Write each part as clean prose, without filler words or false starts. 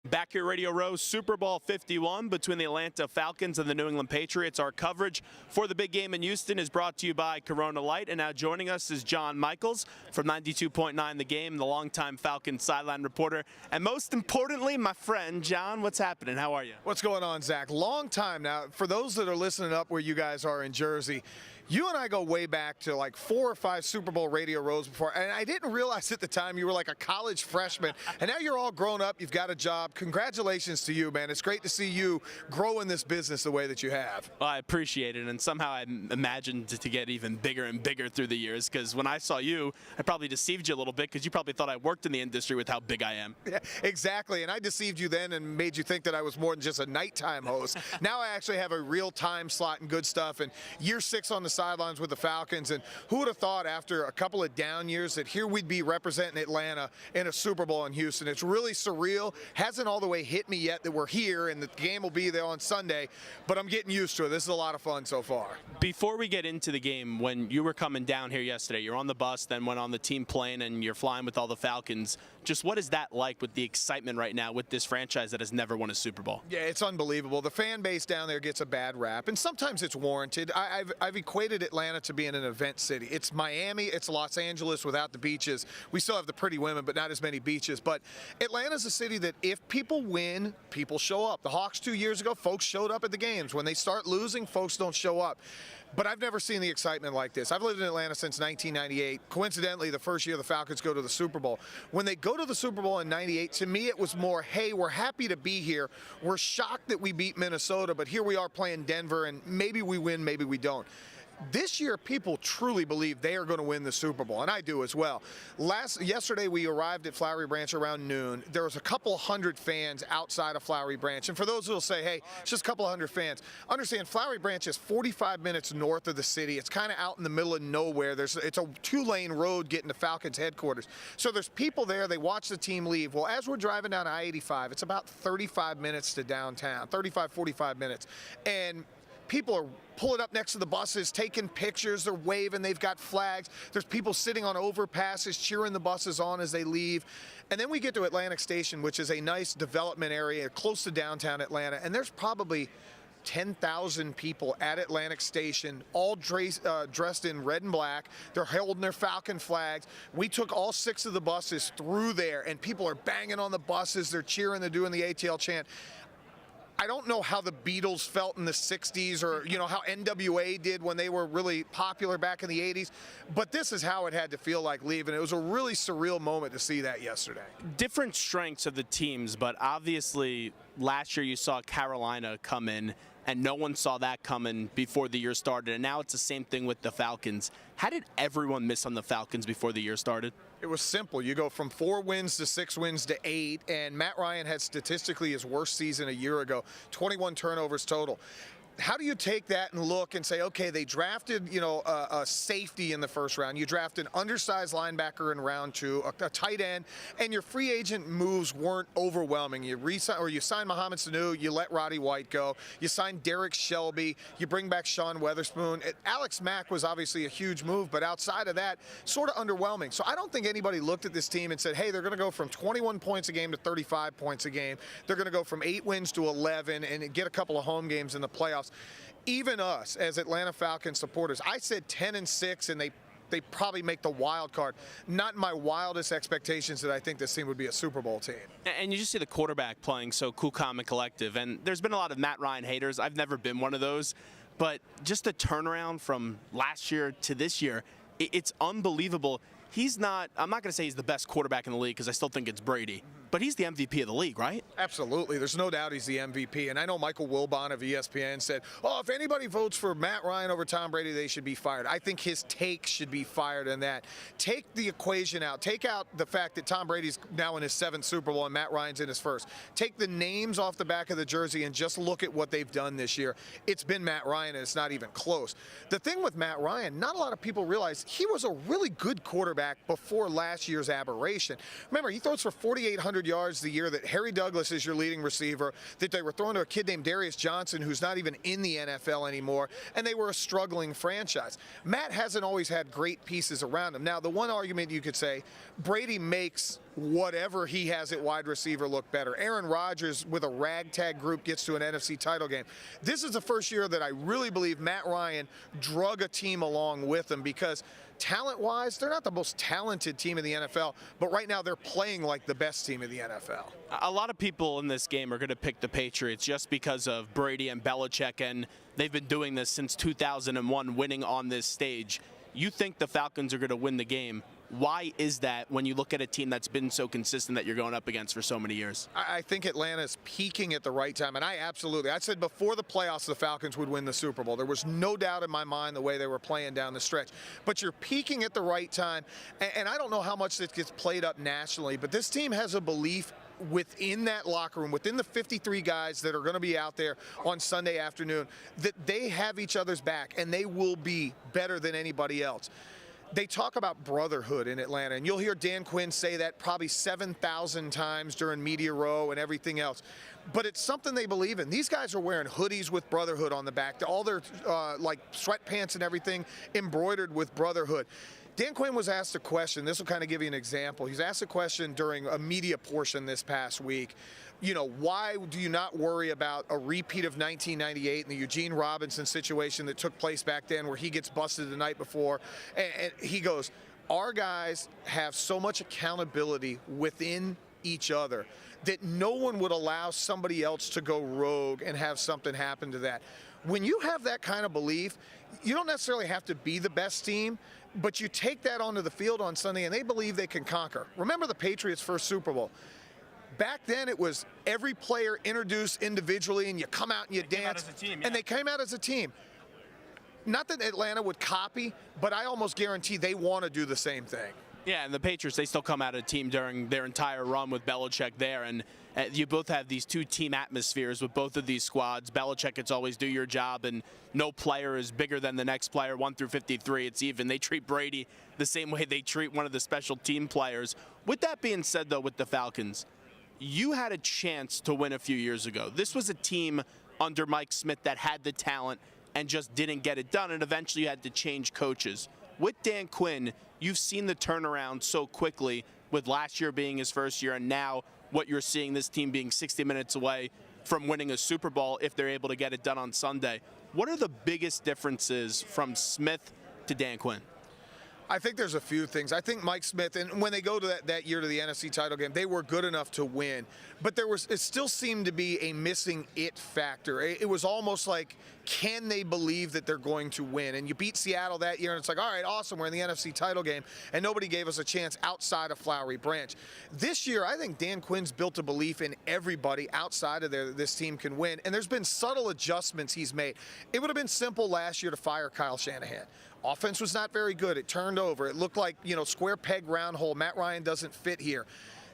Back here, Radio Row, Super Bowl 51 between the Atlanta Falcons and the New England Patriots. Our coverage for the big game in Houston is brought to you by Corona Light. And now joining us is John Michaels from 92.9 The Game, the longtime Falcons sideline reporter. And most importantly, my friend, John, what's happening? How are you? What's going on, Zach? Long time now. For those that are listening up where you guys are in Jersey, you and I go way back to like 4 or 5 Super Bowl Radio Rows before. And I didn't realize at the time you were like a college freshman. And now you're all grown up. You've got a job. Congratulations to you, man. It's great to see you grow in this business the way that you have. Well, I appreciate it, and somehow I imagined it to get even bigger and bigger through the years, because when I saw you, I probably deceived you a little bit, because you probably thought I worked in the industry with how big I am. Yeah, exactly, and I deceived you then and made you think that I was more than just a nighttime host. Now I actually have a real time slot and good stuff, and year 6 on the sidelines with the Falcons, and who would have thought after a couple of down years that here we'd be representing Atlanta in a Super Bowl in Houston. It's really surreal. Hasn't all the way hit me yet that we're here and the game will be there on Sunday, but I'm getting used to it. This is a lot of fun so far. Before we get into the game, when you were coming down here yesterday, you're on the bus, then went on the team plane, and you're flying with all the Falcons. Just what is that like with the excitement right now with this franchise that has never won a Super Bowl? Yeah, it's unbelievable. The fan base down there gets a bad rap, and sometimes it's warranted. I've equated Atlanta to being an event city. It's Miami, it's Los Angeles without the beaches. We still have the pretty women, but not as many beaches. But Atlanta's a city that if people win, people show up. The Hawks 2 years ago, folks showed up at the games. When they start losing, folks don't show up. But I've never seen the excitement like this. I've lived in Atlanta since 1998. Coincidentally, the first year the Falcons go to the Super Bowl. When they go to the Super Bowl in 98, to me it was more, hey, we're happy to be here. We're shocked that we beat Minnesota, but here we are playing Denver, and maybe we win, maybe we don't. This year, people truly believe they are going to win the Super Bowl, and I do as well. Yesterday, we arrived at Flowery Branch around noon. There was a couple hundred fans outside of Flowery Branch, and for those who will say, hey, it's just a couple hundred fans, understand Flowery Branch is 45 minutes north of the city. It's kind of out in the middle of nowhere. It's a 2-lane road getting to Falcons headquarters. So there's people there. They watch the team leave. Well, as we're driving down I-85, it's about 35 minutes to downtown, 35, 45 minutes, and people are pulling up next to the buses, taking pictures, they're waving, they've got flags. There's people sitting on overpasses, cheering the buses on as they leave. And then we get to Atlantic Station, which is a nice development area close to downtown Atlanta, and there's probably 10,000 people at Atlantic Station, all dressed in red and black. They're holding their Falcon flags. We took all 6 of the buses through there, and people are banging on the buses. They're cheering. They're doing the ATL chant. I don't know how the Beatles felt in the 60s or, you know, how NWA did when they were really popular back in the 80s, but this is how it had to feel like leaving. It was a really surreal moment to see that yesterday. Different strengths of the teams, but obviously last year you saw Carolina come in, and no one saw that coming before the year started, and now it's the same thing with the Falcons. How did everyone miss on the Falcons before the year started? It was simple. You go from 4 wins to 6 wins to 8, and Matt Ryan had statistically his worst season a year ago, 21 turnovers total. How do you take that and look and say, okay, they drafted, you know, a safety in the first round. You draft an undersized linebacker in round 2, a tight end, and your free agent moves weren't overwhelming. You sign Mohamed Sanu, you let Roddy White go. You sign Derek Shelby, you bring back Sean Weatherspoon. Alex Mack was obviously a huge move, but outside of that, sort of underwhelming. So I don't think anybody looked at this team and said, hey, they're going to go from 21 points a game to 35 points a game. They're going to go from 8 wins to 11 and get a couple of home games in the playoffs. Even us as Atlanta Falcons supporters, I said 10-6, and they probably make the wild card. Not in my wildest expectations that I think this team would be a Super Bowl team. And you just see the quarterback playing so cool, calm, and collective. And there's been a lot of Matt Ryan haters. I've never been one of those. But just the turnaround from last year to this year, it's unbelievable. He's not, I'm not going to say he's the best quarterback in the league, because I still think it's Brady. But he's the MVP of the league, right? Absolutely. There's no doubt he's the MVP. And I know Michael Wilbon of ESPN said, oh, if anybody votes for Matt Ryan over Tom Brady, they should be fired. I think his take should be fired in that. Take the equation out. Take out the fact that Tom Brady's now in his 7th Super Bowl and Matt Ryan's in his 1st. Take the names off the back of the jersey and just look at what they've done this year. It's been Matt Ryan, and it's not even close. The thing with Matt Ryan, not a lot of people realize he was a really good quarterback before last year's aberration. Remember, he throws for 4,800 yards the year that Harry Douglas is your leading receiver, that they were throwing to a kid named Darius Johnson, who's not even in the NFL anymore, and they were a struggling franchise. Matt hasn't always had great pieces around him. Now, the one argument you could say, Brady makes whatever he has at wide receiver look better. Aaron Rodgers with a ragtag group gets to an NFC title game. This is the first year that I really believe Matt Ryan drug a team along with him, because talent-wise, they're not the most talented team in the NFL, but right now they're playing like the best team in the NFL. A lot of people in this game are going to pick the Patriots just because of Brady and Belichick, and they've been doing this since 2001, winning on this stage. You think the Falcons are going to win the game. Why is that when you look at a team that's been so consistent that you're going up against for so many years? I think Atlanta's peaking at the right time, and I said before the playoffs the Falcons would win the Super Bowl. There was no doubt in my mind the way they were playing down the stretch. But you're peaking at the right time, and I don't know how much this gets played up nationally, but this team has a belief within that locker room, within the 53 guys that are going to be out there on Sunday afternoon, that they have each other's back, and they will be better than anybody else. They talk about brotherhood in Atlanta, and you'll hear Dan Quinn say that probably 7,000 times during Media Row and everything else. But it's something they believe in. These guys are wearing hoodies with brotherhood on the back. All their like sweatpants and everything embroidered with brotherhood. Dan Quinn was asked a question. This will kind of give you an example. He's asked a question during a media portion this past week. You know, why do you not worry about a repeat of 1998 and the Eugene Robinson situation that took place back then, where he gets busted the night before? And he goes, our guys have so much accountability within each other that no one would allow somebody else to go rogue and have something happen to that. When you have that kind of belief, you don't necessarily have to be the best team, but you take that onto the field on Sunday and they believe they can conquer. Remember the Patriots' first Super Bowl. Back then, it was every player introduced individually, and you come out and you dance. And they came out as a team. Not that Atlanta would copy, but I almost guarantee they want to do the same thing. Yeah, and the Patriots, they still come out of a team during their entire run with Belichick there, and you both have these two team atmospheres with both of these squads. Belichick, it's always do your job, and no player is bigger than the next player, 1 through 53. It's even. They treat Brady the same way they treat one of the special team players. With that being said, though, with the Falcons, you had a chance to win a few years ago. This was a team under Mike Smith that had the talent and just didn't get it done, and eventually you had to change coaches. With Dan Quinn, you've seen the turnaround so quickly, with last year being his first year, and now what you're seeing, this team being 60 minutes away from winning a Super Bowl if they're able to get it done on Sunday. What are the biggest differences from Smith to Dan Quinn? I think there's a few things. I think Mike Smith, and when they go to that year to the NFC title game, they were good enough to win. But it still seemed to be a missing it factor. It was almost like, can they believe that they're going to win? And you beat Seattle that year, and it's like, all right, awesome, we're in the NFC title game, and nobody gave us a chance outside of Flowery Branch. This year, I think Dan Quinn's built a belief in everybody outside of there that this team can win, and there's been subtle adjustments he's made. It would have been simple last year to fire Kyle Shanahan. Offense was not very good. It turned over. It looked like, square peg, round hole. Matt Ryan doesn't fit here.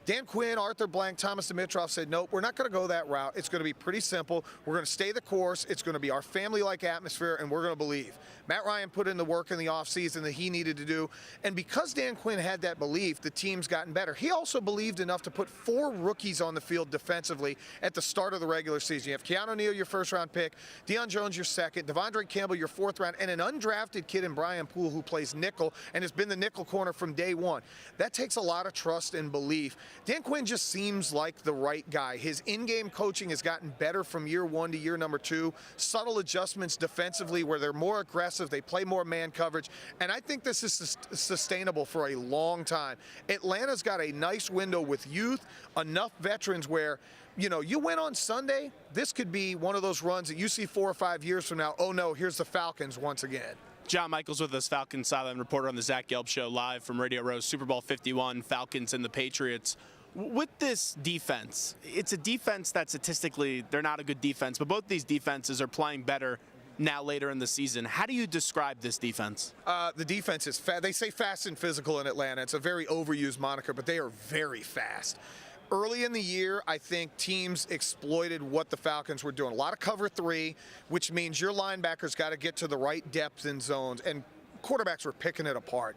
Dan Quinn, Arthur Blank, Thomas Dimitroff said, nope, we're not going to go that route. It's going to be pretty simple. We're going to stay the course. It's going to be our family-like atmosphere, and we're going to believe. Matt Ryan put in the work in the offseason that he needed to do, and because Dan Quinn had that belief, the team's gotten better. He also believed enough to put 4 rookies on the field defensively at the start of the regular season. You have Keanu Neal, your first-round pick, Deion Jones, your second, Devondre Campbell, your 4th round, and an undrafted kid in Brian Poole who plays nickel and has been the nickel corner from day one. That takes a lot of trust and belief. Dan Quinn just seems like the right guy. His in-game coaching has gotten better from year 1 to year number 2. Subtle adjustments defensively where they're more aggressive, they play more man coverage, and I think this is sustainable for a long time. Atlanta's got a nice window with youth, enough veterans where, you win on Sunday, this could be one of those runs that you see 4 or 5 years from now, oh no, here's the Falcons once again. John Michaels with us, Falcons sideline reporter on the Zach Gelb Show, live from Radio Row, Super Bowl 51, Falcons and the Patriots. With this defense, it's a defense that statistically, they're not a good defense, but both these defenses are playing better now later in the season. How do you describe this defense? The defense is fast. They say fast and physical in Atlanta. It's a very overused moniker, but they are very fast. Early in the year, I think teams exploited what the Falcons were doing. A lot of cover 3, which means your linebackers got to get to the right depth in zones, and quarterbacks were picking it apart.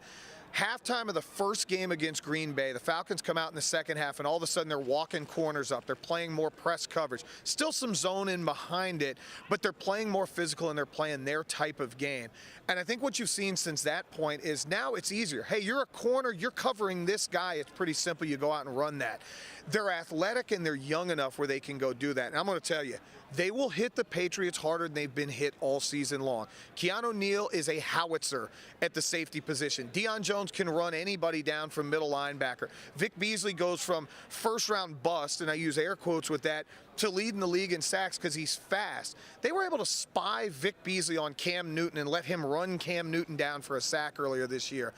Halftime of the first game against Green Bay, the Falcons come out in the second half, and all of a sudden they're walking corners up. They're playing more press coverage. Still some zone in behind it, but they're playing more physical and they're playing their type of game. And I think what you've seen since that point is now it's easier. Hey, you're a corner, you're covering this guy. It's pretty simple. You go out and run that. They're athletic and they're young enough where they can go do that. And I'm going to tell you, they will hit the Patriots harder than they've been hit all season long. Keanu Neal is a howitzer at the safety position. Deion Jones can run anybody down from middle linebacker. Vic Beasley goes from first-round bust, and I use air quotes with that, to leading the league in sacks because he's fast. They were able to spy Vic Beasley on Cam Newton and let him run Cam Newton down for a sack earlier this year.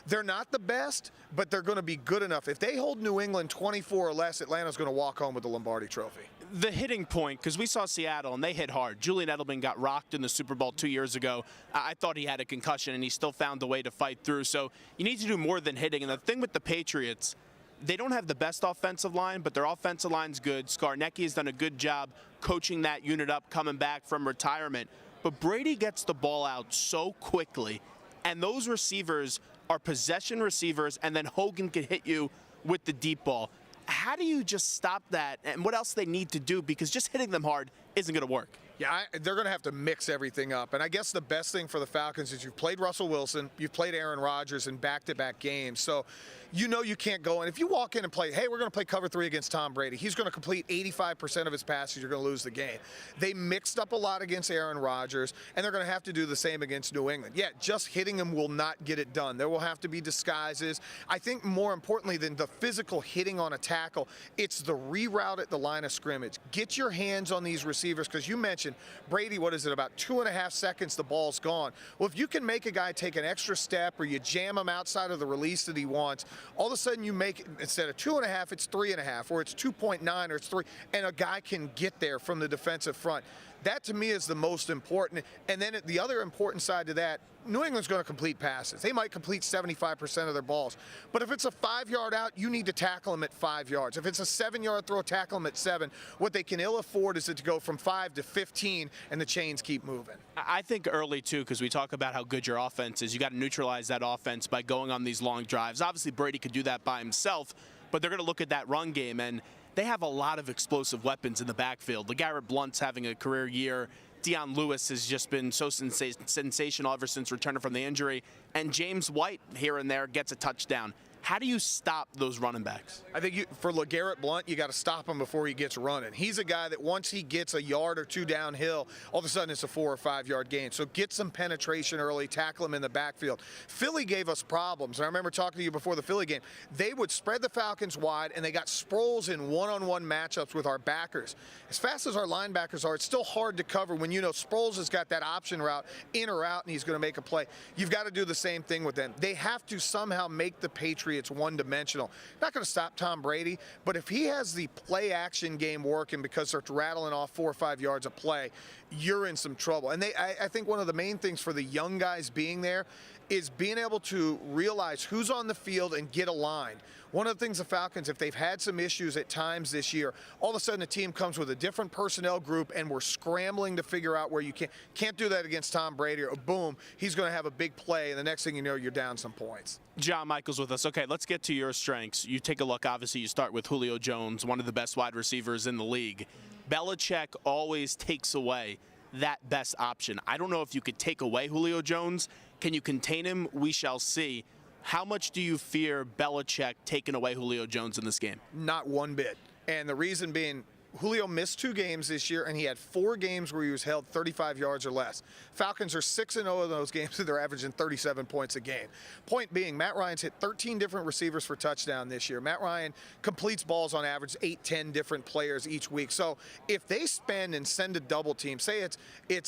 They're not the best, but they're going to be good enough. If they hold New England 24 or less, Atlanta's going to walk home with the Lombardi Trophy. The hitting point, because we saw Seattle and they hit hard. Julian Edelman got rocked in the Super Bowl 2 years ago. I thought he had a concussion and he still found a way to fight through. So you need to do more than hitting. And the thing with the Patriots, they don't have the best offensive line, but their offensive line's good. Skarnecki has done a good job coaching that unit up, coming back from retirement. But Brady gets the ball out so quickly, and those receivers are possession receivers, and then Hogan can hit you with the deep ball. How do you just stop that, and what else they need to do? Because just hitting them hard isn't going to work. Yeah, they're going to have to mix everything up. And I guess the best thing for the Falcons is you've played Russell Wilson, you've played Aaron Rodgers in back-to-back games. So you know you can't go. And if you walk in and play, hey, we're going to play cover 3 against Tom Brady, he's going to complete 85% of his passes, you're going to lose the game. They mixed up a lot against Aaron Rodgers, and they're going to have to do the same against New England. Yeah, just hitting him will not get it done. There will have to be disguises. I think more importantly than the physical hitting on a tackle, it's the reroute at the line of scrimmage. Get your hands on these receivers, because you mentioned Brady, what is it, about 2.5 seconds, the ball's gone. Well, if you can make a guy take an extra step or you jam him outside of the release that he wants, all of a sudden you make it, instead of 2.5, it's 3.5, or it's 2.9, or it's 3, and a guy can get there from the defensive front. That, to me, is the most important. And then the other important side to that, New England's going to complete passes. They might complete 75% of their balls. But if it's a 5-yard out, you need to tackle them at 5 yards. If it's a 7-yard throw, tackle them at 7. What they can ill afford is to go from 5 to 15, and the chains keep moving. I think early, too, because we talk about how good your offense is. You got to neutralize that offense by going on these long drives. Obviously, Brady could do that by himself, but they're going to look at that run game, and they have a lot of explosive weapons in the backfield. LeGarrette Blount's having a career year. Dion Lewis has just been so sensational ever since returning from the injury. And James White here and there gets a touchdown. How do you stop those running backs? I think for LeGarrette Blount, you got to stop him before he gets running. He's a guy that once he gets a yard or 2 downhill, all of a sudden it's a 4 or 5 yard gain. So get some penetration early, tackle him in the backfield. Philly gave us problems. I remember talking to you before the Philly game. They would spread the Falcons wide, and they got Sproles in one-on-one matchups with our backers. As fast as our linebackers are, it's still hard to cover when you know Sproles has got that option route, in or out, and he's going to make a play. You've got to do the same thing with them. They have to somehow make the Patriots one-dimensional. Not going to stop Tom Brady, but if he has the play-action game working because they're rattling off 4 or 5 yards of play, you're in some trouble. And I think one of the main things for the young guys being there is being able to realize who's on the field and get aligned. One of the things the Falcons, if they've had some issues at times this year, all of a sudden the team comes with a different personnel group and we're scrambling to figure out where you can't do that against Tom Brady, or boom, he's going to have a big play, and the next thing you know, you're down some points. John Michaels with us. Okay, let's get to your strengths. You take a look, obviously, you start with Julio Jones, one of the best wide receivers in the league. Belichick always takes away that best option. I don't know if you could take away Julio Jones. Can you contain him? We shall see. How much do you fear Belichick taking away Julio Jones in this game? Not one bit. And the reason being, Julio missed 2 games this year, and he had 4 games where he was held 35 yards or less. Falcons are 6-0 in those games, so they're averaging 37 points a game. Point being, Matt Ryan's hit 13 different receivers for touchdown this year. Matt Ryan completes balls on average 8-10 different players each week. So if they spend and send a double team, say it's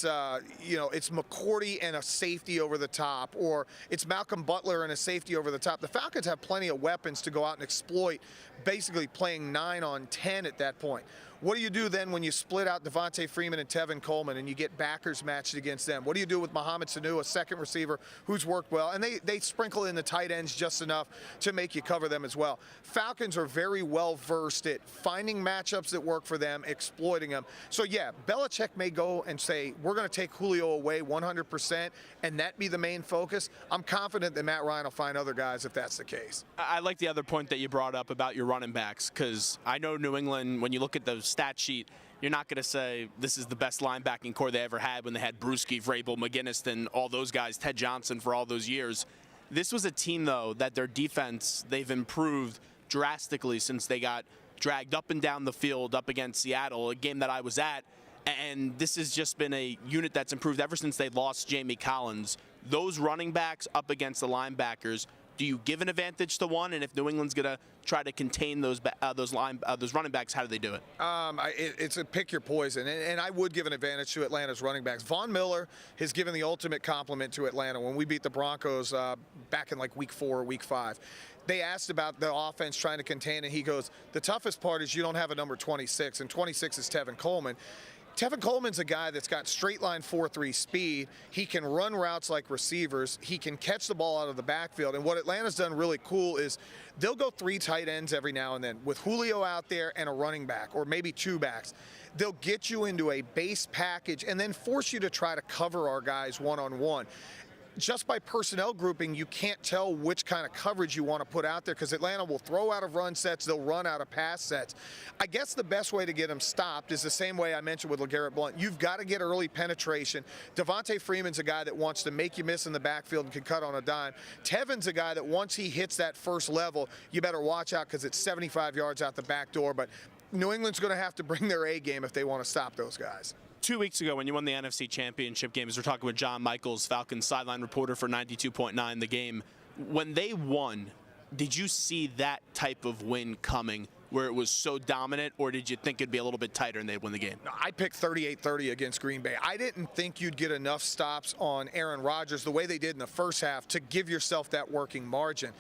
McCourty and a safety over the top, or it's Malcolm Butler and a safety over the top, the Falcons have plenty of weapons to go out and exploit, basically playing 9 on 10 at that point. What do you do then when you split out Devontae Freeman and Tevin Coleman and you get backers matched against them? What do you do with Mohamed Sanu, a second receiver who's worked well? And they sprinkle in the tight ends just enough to make you cover them as well. Falcons are very well versed at finding matchups that work for them, exploiting them. So yeah, Belichick may go and say, we're going to take Julio away 100% and that be the main focus. I'm confident that Matt Ryan will find other guys if that's the case. I like the other point that you brought up about your running backs, because I know New England, when you look at the stat sheet, you're not going to say this is the best linebacking core they ever had when they had Bruschi, Vrabel, McGinnis, and all those guys, Ted Johnson for all those years. This was a team, though, that their defense, they've improved drastically since they got dragged up and down the field up against Seattle, a game that I was at. And this has just been a unit that's improved ever since they lost Jamie Collins. Those running backs up against the linebackers, do you give an advantage to one? And if New England's going to try to contain those running backs, how do they do it? It's a pick your poison, and I would give an advantage to Atlanta's running backs. Von Miller has given the ultimate compliment to Atlanta when we beat the Broncos back in like week 4 or week 5. They asked about the offense trying to contain, and he goes, the toughest part is you don't have a number 26, and 26 is Tevin Coleman. Tevin Coleman's a guy that's got straight line 4.3 speed. He can run routes like receivers. He can catch the ball out of the backfield. And what Atlanta's done really cool is they'll go 3 tight ends every now and then with Julio out there and a running back, or maybe 2 backs. They'll get you into a base package and then force you to try to cover our guys one-on-one. Just by personnel grouping, you can't tell which kind of coverage you want to put out there, because Atlanta will throw out of run sets, they'll run out of pass sets. I guess the best way to get them stopped is the same way I mentioned with LeGarrette Blount. You've got to get early penetration. Devontae Freeman's a guy that wants to make you miss in the backfield and can cut on a dime. Tevin's a guy that once he hits that first level, you better watch out, because it's 75 yards out the back door. But New England's going to have to bring their A game if they want to stop those guys. 2 weeks ago, when you won the NFC Championship game, as we're talking with John Michaels, Falcons sideline reporter for 92.9 The Game, when they won, did you see that type of win coming, where it was so dominant, or did you think it'd be a little bit tighter and they'd win the game? No, I picked 38-30 against Green Bay. I didn't think you'd get enough stops on Aaron Rodgers the way they did in the first half to give yourself that working margin.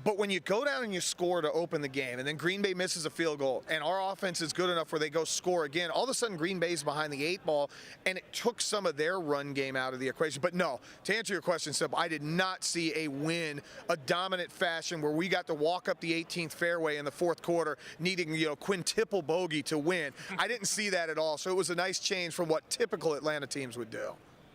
But when you go down and you score to open the game, and then Green Bay misses a field goal, and our offense is good enough where they go score again, all of a sudden Green Bay's behind the 8 ball, and it took some of their run game out of the equation. But no, to answer your question, Simple, I did not see a win, a dominant fashion where we got to walk up the 18th fairway in the 4th quarter, needing quintuple bogey to win. I didn't see that at all. So it was a nice change from what typical Atlanta teams would do.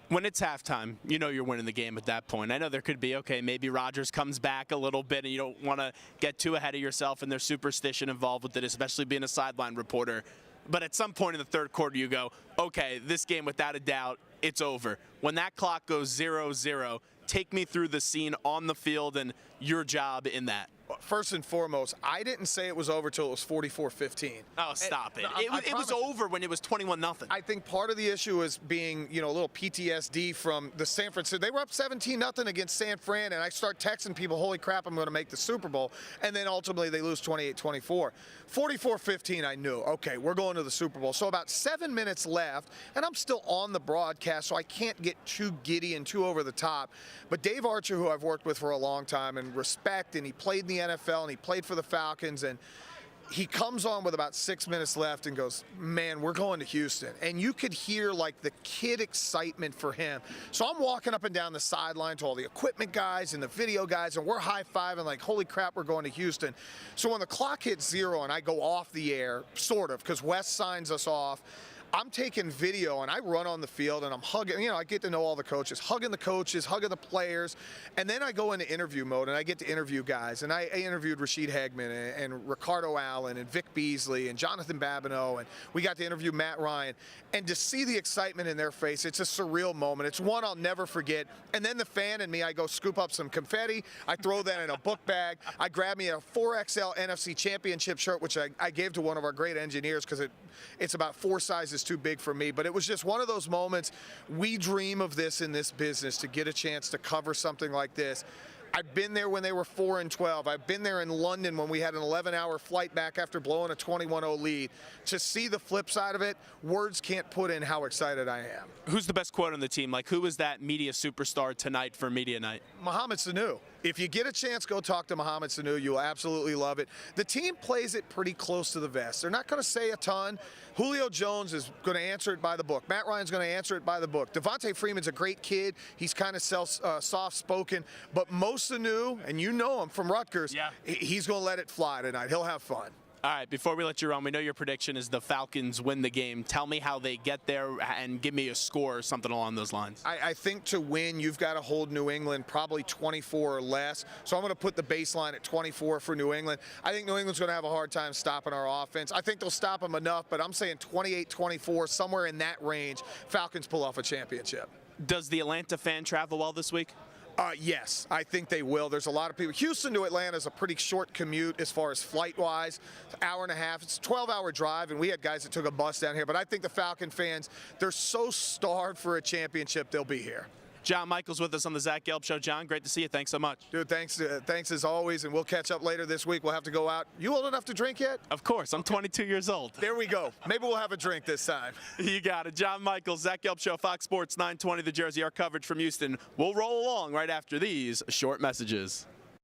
When it's halftime, you know you're winning the game at that point. I know there could be, okay, maybe Rodgers comes back a little bit and you don't want to get too ahead of yourself, and there's superstition involved with it, especially being a sideline reporter. But at some point in the 3rd quarter, you go, okay, this game, without a doubt, it's over. When that clock goes 0-0, take me through the scene on the field and your job in that. First and foremost, I didn't say it was over till it was 44-15. Oh, stop it. It was over when it was 21-0. I think part of the issue is being, a little PTSD from the San Francisco. They were up 17-0 against San Fran, and I start texting people, holy crap, I'm going to make the Super Bowl. And then ultimately they lose 28-24. 44-15, I knew, okay, we're going to the Super Bowl. So about 7 minutes left, and I'm still on the broadcast, so I can't get too giddy and too over the top. But Dave Archer, who I've worked with for a long time and respect, and he played in the NFL and he played for the Falcons, and he comes on with about 6 minutes left and goes, man, we're going to Houston. And you could hear like the kid excitement for him. So I'm walking up and down the sideline to all the equipment guys and the video guys, and we're high-fiving like, holy crap, we're going to Houston. So when the clock hits 0 and I go off the air, sort of, because Wes signs us off, I'm taking video and I run on the field and I'm hugging, I get to know all the coaches, hugging the players, and then I go into interview mode and I get to interview guys. And I interviewed Rashid Hagman and Ricardo Allen and Vic Beasley and Jonathan Babineau, and we got to interview Matt Ryan. And to see the excitement in their face, it's a surreal moment. It's one I'll never forget. And then the fan in me, I go scoop up some confetti, I throw that in a book bag, I grab me a 4XL NFC Championship shirt, which I gave to one of our great engineers because it's about 4 sizes too big for me. But it was just one of those moments. We dream of this in this business, to get a chance to cover something like this. I've been there when they were 4-12. I've been there in London when we had an 11-hour flight back after blowing a 21-0 lead. To see the flip side of it, words can't put in how excited I am. Who's the best quote on the team? Like, who was that media superstar tonight for media night? Mohamed Sanu. If you get a chance, go talk to Mohamed Sanu. You'll absolutely love it. The team plays it pretty close to the vest. They're not going to say a ton. Julio Jones is going to answer it by the book. Matt Ryan's going to answer it by the book. Devontae Freeman's a great kid. He's kind of soft-spoken. But Mo Sanu, and you know him from Rutgers, he's going to let it fly tonight. He'll have fun. All right, before we let you run, we know your prediction is the Falcons win the game. Tell me how they get there and give me a score or something along those lines. I think to win, you've got to hold New England probably 24 or less. So I'm going to put the baseline at 24 for New England. I think New England's going to have a hard time stopping our offense. I think they'll stop them enough, but I'm saying 28-24, somewhere in that range, Falcons pull off a championship. Does the Atlanta fan travel well this week? Yes, I think they will. There's a lot of people. Houston to Atlanta is a pretty short commute as far as flight-wise. Hour and a half. It's a 12-hour drive, and we had guys that took a bus down here. But I think the Falcon fans, they're so starved for a championship, they'll be here. John Michaels with us on the Zach Gelb Show. John, great to see you. Thanks so much. Dude, thanks as always, and we'll catch up later this week. We'll have to go out. You old enough to drink yet? Of course. I'm 22 years old. There we go. Maybe we'll have a drink this time. You got it. John Michaels, Zach Gelb Show, Fox Sports 920 The Jersey. Our coverage from Houston will roll along right after these short messages.